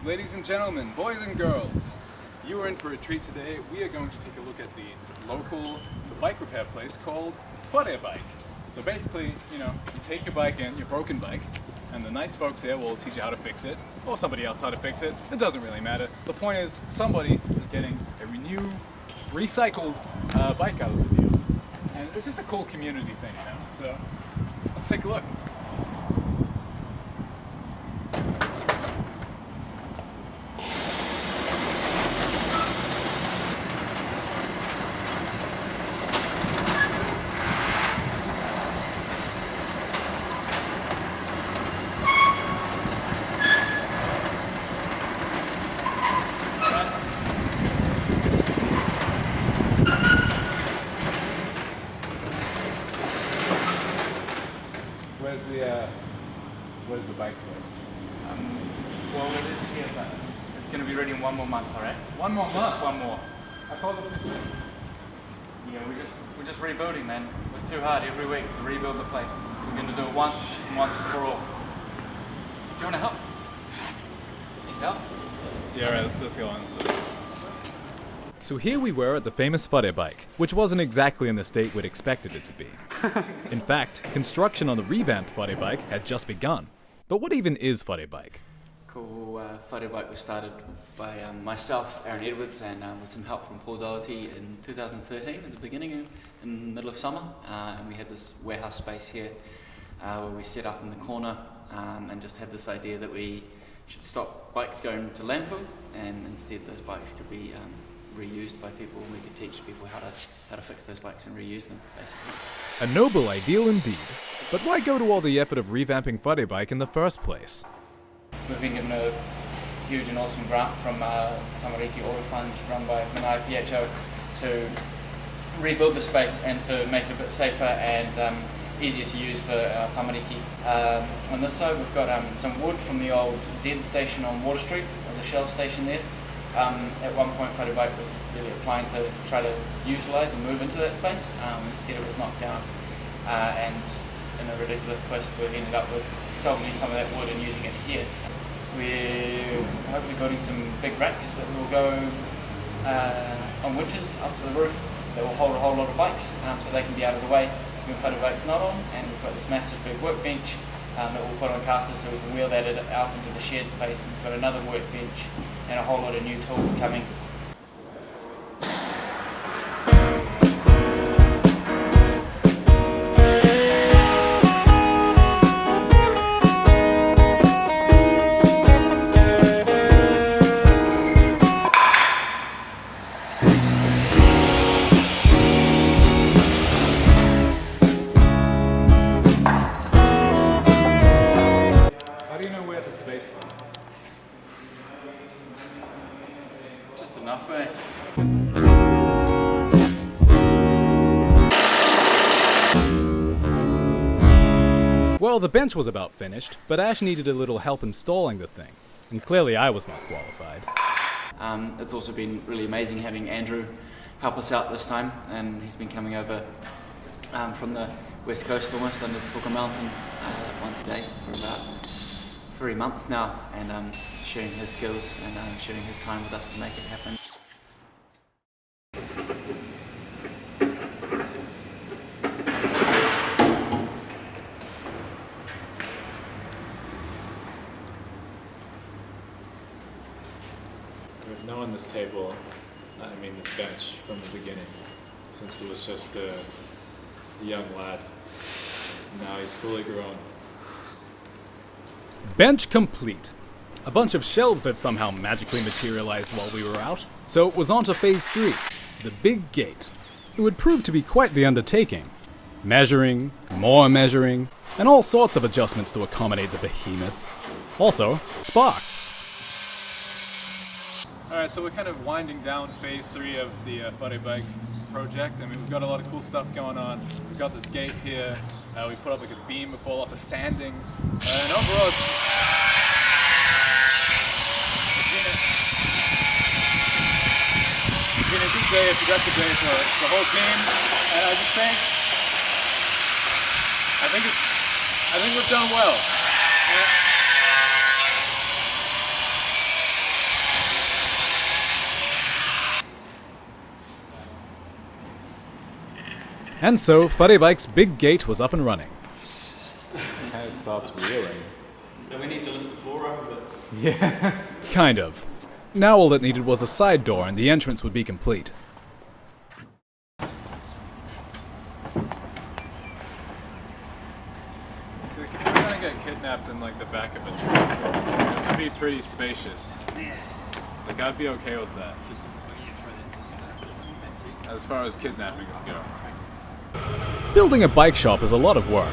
Ladies and gentlemen, boys and girls, you are in for a treat today. We are going to take a look at the bike repair place called Whare Bike. So basically, you take your bike in, your broken bike, and the nice folks here will teach you how to fix it, or somebody else how to fix it. It doesn't really matter. The point is, somebody is getting a new, recycled bike out of the deal. And it's just a cool community thing, So let's take a look. Where's the bike place? Well, it is here, but it's going to be ready in 1 more month, alright? 1 more Just month? 1 more. I thought this was it. Yeah, we're just rebuilding, man. It was too hard every week to rebuild the place. We're going to do it once and for all. Do you want to help? Need help? Yeah, right, let's go on. So here we were at the famous Whare Bike, which wasn't exactly in the state we'd expected it to be. In fact, construction on the revamped Whare Bike had just begun. But what even is Whare Bike? Cool. Whare Bike was started by myself, Aaron Edwards, and with some help from Paul Doherty in 2013 at the beginning, in the middle of summer. And we had this warehouse space here where we set up in the corner and just had this idea that we should stop bikes going to landfill, and instead those bikes could be reused by people, and we could teach people how to fix those bikes and reuse them, basically. A noble ideal indeed. But why go to all the effort of revamping Whare Bike in the first place? We've been given a huge and awesome grant from Tamariki Auto Fund run by Manaia PHO to rebuild the space and to make it a bit safer and easier to use for our Tamariki. On this side we've got some wood from the old Z station on Water Street, or the Shell station there. At one point Whare Bike was really applying to try to utilise and move into that space. Instead it was knocked down, and in a ridiculous twist we've ended up with salvaging some of that wood and using it here. We're hopefully building some big racks that will go on winches up to the roof that will hold a whole lot of bikes, so they can be out of the way when Whare Bike's not on. And we've got this massive big workbench that we'll put on casters so we can wheel that out into the shared space. And we've got another workbench and a whole lot of new tools coming. How do you know where to space them? Just enough, eh? Well, the bench was about finished, but Ash needed a little help installing the thing. And clearly I was not qualified. It's also been really amazing having Andrew help us out this time, and he's been coming over from the west coast almost under Tuka Mountain once a day for about 3 months now, and sharing his skills and sharing his time with us to make it happen. We've known this table, this bench, from the beginning, since it was just a young lad. Now he's fully grown. Bench complete. A bunch of shelves had somehow magically materialized while we were out, so it was on to phase 3, the big gate. It would prove to be quite the undertaking. Measuring, more measuring, and all sorts of adjustments to accommodate the behemoth. Also, sparks. Alright, so we're kind of winding down phase 3 of the Whare Bike project. We've got a lot of cool stuff going on. We've got this gate here. We put up like a beam before, lots of sanding. And overall, it's been a good day, a productive day for the whole team. And I just think, I think we've done well. And so, Whare Bike's big gate was up and running. Kind of stopped reeling. Then we need to lift the floor up a bit. Yeah. Kind of. Now all it needed was a side door and the entrance would be complete. So if you're gonna get kidnapped in like the back of a truck, this would be pretty spacious. Like I'd be okay with that. As far as kidnappings go. Building a bike shop is a lot of work.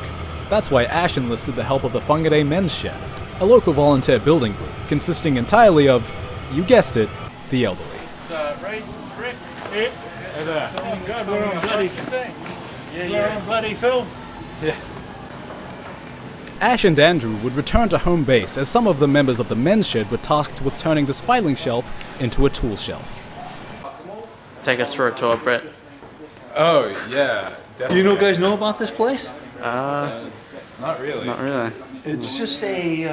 That's why Ash enlisted the help of the Whangarei Men's Shed, a local volunteer building group consisting entirely of, you guessed it, the elderly. This is Rhys and Rick. Hey there. Oh God, we're on bloody. We're on bloody film. Ash and Andrew would return to home base as some of the members of the men's shed were tasked with turning this filing shelf into a tool shelf. Take us for a tour, Brett. Oh yeah, definitely. Do you guys know about this place? Not really. Not really. It's just a,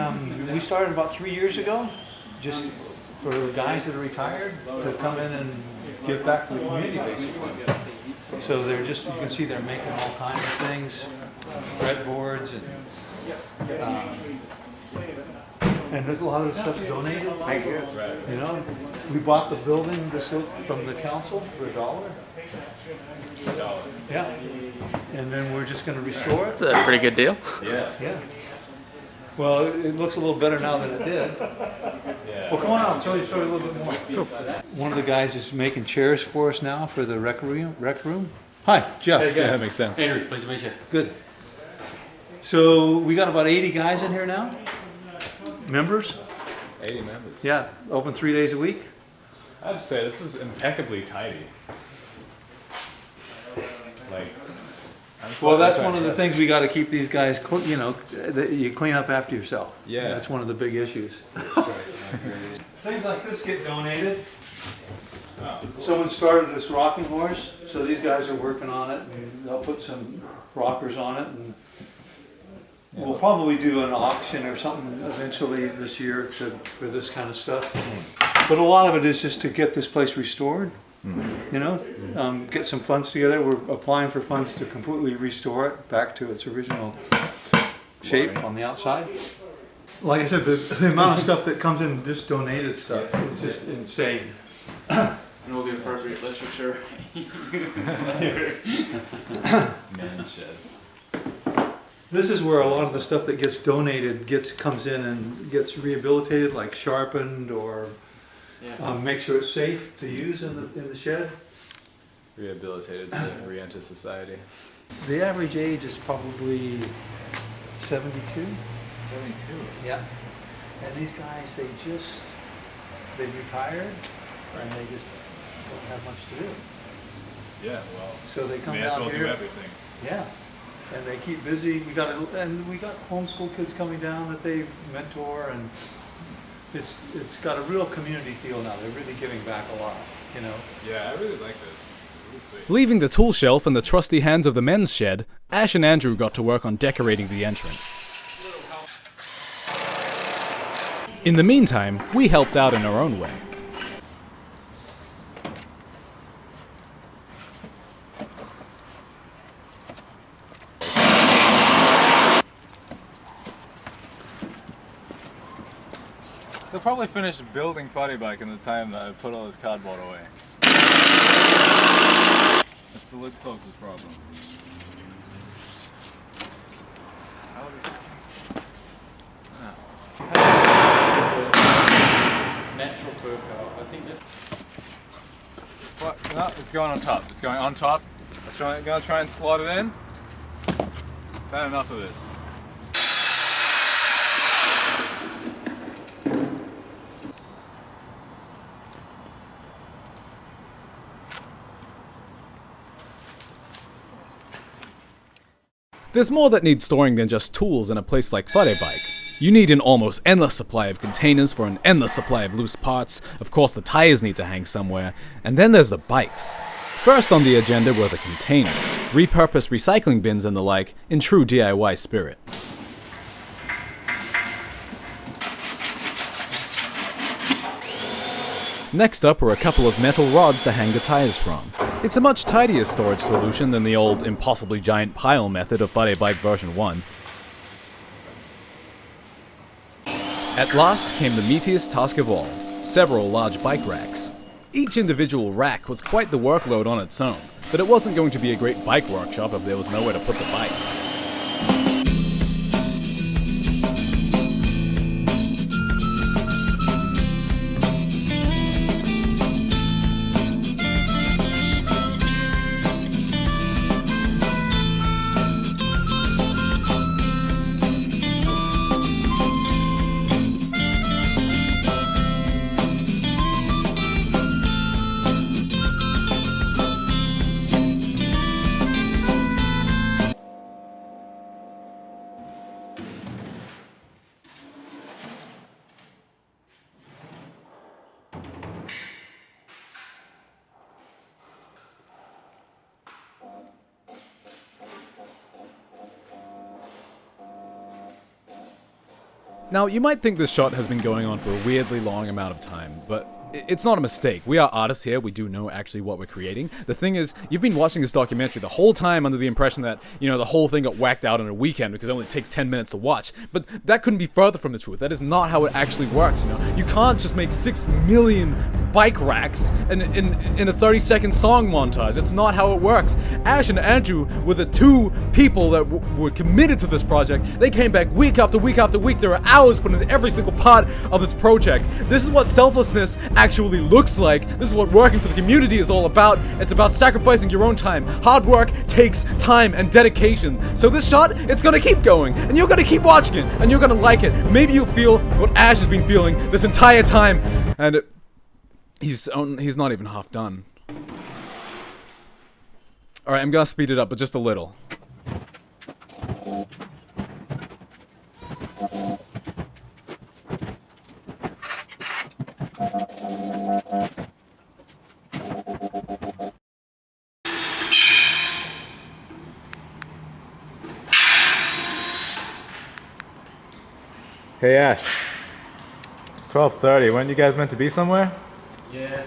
we started about 3 years ago, just for guys that are retired to come in and give back to the community basically. So they're just, you can see they're making all kinds of things, breadboards and there's a lot of the stuff's donated. Right. You know, we bought the building from the council for $1. Yeah. And then we're just going to restore it. It's a pretty good deal. Yeah. Well, it looks a little better now than it did. Well, come on out. I'll show you a little bit more. Cool. One of the guys is making chairs for us now for the rec room. Hi, Jeff. Yeah, that makes sense. Andrew, pleased to meet you. Good. So we got about 80 guys in here now. Members? 80 members. Yeah. Open 3 days a week. I have to say, this is impeccably tidy. Like, Well, that's one of the things we got to keep these guys, you know, you clean up after yourself. Yeah. That's one of the big issues. Things like this get donated. Someone started this rocking horse, so these guys are working on it, and they'll put some rockers on it, and we'll probably do an auction or something eventually this year for this kind of stuff. But a lot of it is just to get this place restored. You know, get some funds together. We're applying for funds to completely restore it back to its original shape on the outside. Like I said, the amount of stuff that comes in, just donated stuff, is just insane. And all the appropriate literature. man sheds. This is where a lot of the stuff that gets donated comes in and gets rehabilitated, like sharpened or make sure it's safe to use in the shed. Rehabilitated to re-enter society. The average age is probably 72. 72. Yeah. And these guys, they retired and they just don't have much to do. Yeah, well, So they come may as down well here. do everything. Yeah. And they keep busy. We got homeschool kids coming down that they mentor, and it's got a real community feel now. They're really giving back a lot, you know. Yeah, I really like this. This is sweet. Leaving the tool shelf in the trusty hands of the men's shed, Ash and Andrew got to work on decorating the entrance. In the meantime, we helped out in our own way. They'll probably finish building Whare Bike in the time that I put all this cardboard away. That's the least closest problem. Natural fur coat. I think that. What? No, it's going on top. It's going on top. I'm gonna try and slot it in. I've had enough of this. There's more that needs storing than just tools in a place like Whare Bike. You need an almost endless supply of containers for an endless supply of loose parts, of course the tires need to hang somewhere, and then there's the bikes. First on the agenda were the containers, repurposed recycling bins and the like, in true DIY spirit. Next up were a couple of metal rods to hang the tires from. It's a much tidier storage solution than the old impossibly giant pile method of Whare Bike version 1. At last came the meatiest task of all, several large bike racks. Each individual rack was quite the workload on its own, but it wasn't going to be a great bike workshop if there was nowhere to put the bikes. Now, you might think this shot has been going on for a weirdly long amount of time, but it's not a mistake. We are artists here, we do know actually what we're creating. The thing is, you've been watching this documentary the whole time under the impression that, you know, the whole thing got whacked out in a weekend because it only takes 10 minutes to watch. But that couldn't be further from the truth. That is not how it actually works, you know. You can't just make 6 million bike racks in a 30-second song montage. It's not how it works. Ash and Andrew were the two people that were committed to this project. They came back week after week after week. There were hours put into every single part of this project. This is what selflessness actually looks like. This is what working for the community is all about. It's about sacrificing your own time. Hard work takes time and dedication. So this shot, it's gonna keep going, and you're gonna keep watching it, and you're gonna like it. Maybe you'll feel what Ash has been feeling this entire time, and he's not even half done. Alright, I'm gonna speed it up, but just a little. Hey Ash, it's 12:30. Weren't you guys meant to be somewhere? Yeah.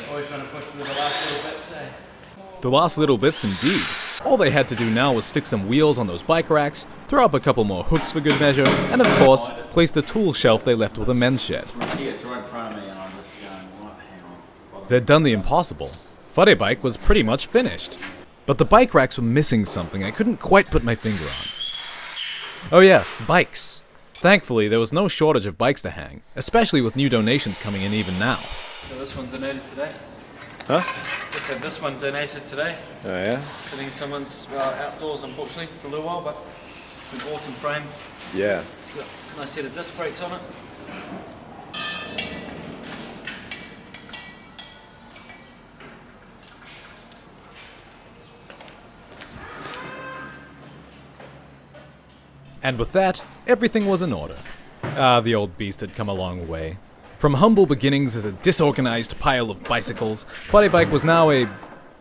Always trying to push through the last little bits, eh? The last little bits indeed. All they had to do now was stick some wheels on those bike racks, throw up a couple more hooks for good measure, and of course, place the tool shelf they left with a men's shed. It's right here, it's right in front of me, and I'm just going, what? Hang on. They'd done the impossible. Whare Bike was pretty much finished. But the bike racks were missing something I couldn't quite put my finger on. Oh yeah, bikes. Thankfully, there was no shortage of bikes to hang, especially with new donations coming in even now. So this one donated today. Huh? Just had this one donated today. Oh yeah? Sitting in someone's outdoors, unfortunately, for a little while, but it's an awesome frame. Yeah. It's got a nice set of disc brakes on it. And with that, everything was in order. The old beast had come a long way. From humble beginnings as a disorganized pile of bicycles, Whare Bike was now a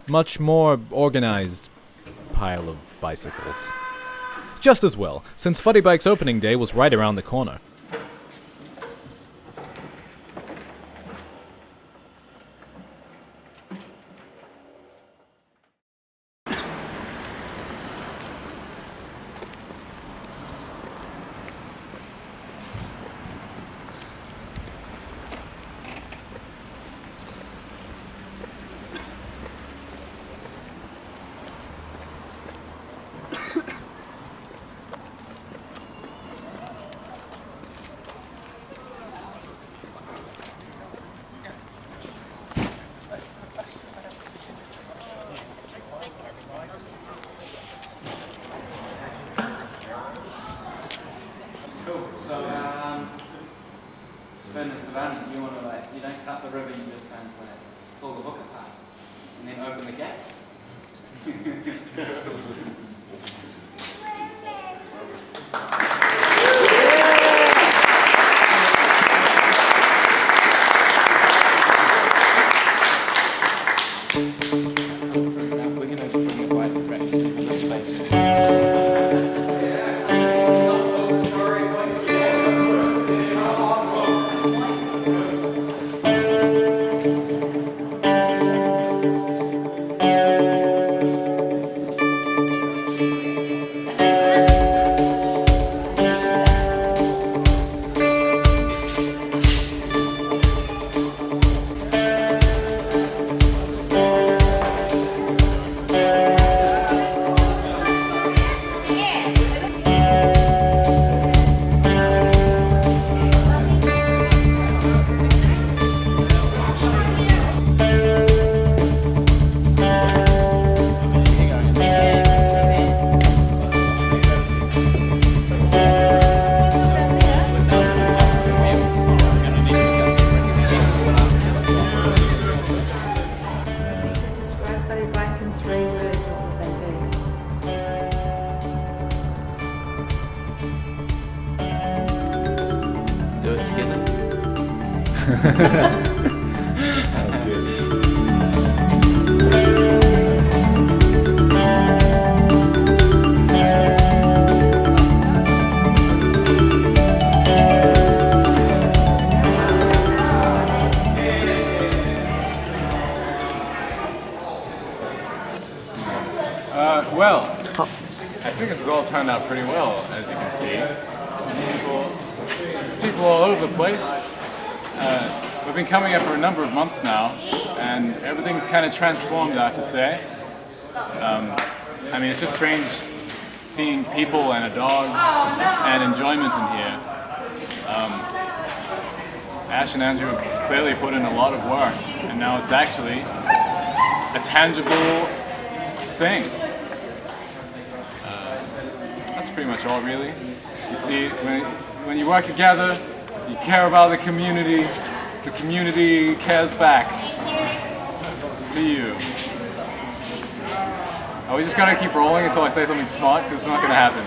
much more organized pile of bicycles. Just as well, since Whare Bike's opening day was right around the corner. Cool. So, spin it around. You want to you don't cut the ribbon. You just kind of pull the hook apart, and then open the gap. Now we're going to bring the white racks into the space. do it together. That's good. Well, I think this has all turned out pretty well, as you can see. There's people all over the place. We've been coming here for a number of months now, and everything's kind of transformed, I have to say. I mean, it's just strange seeing people and a dog and enjoyment in here. Ash and Andrew have clearly put in a lot of work, and now it's actually a tangible thing. That's pretty much all, really. You see, when you work together, you care about the community cares back to you. Are we just gonna keep rolling until I say something smart? Because it's not gonna happen.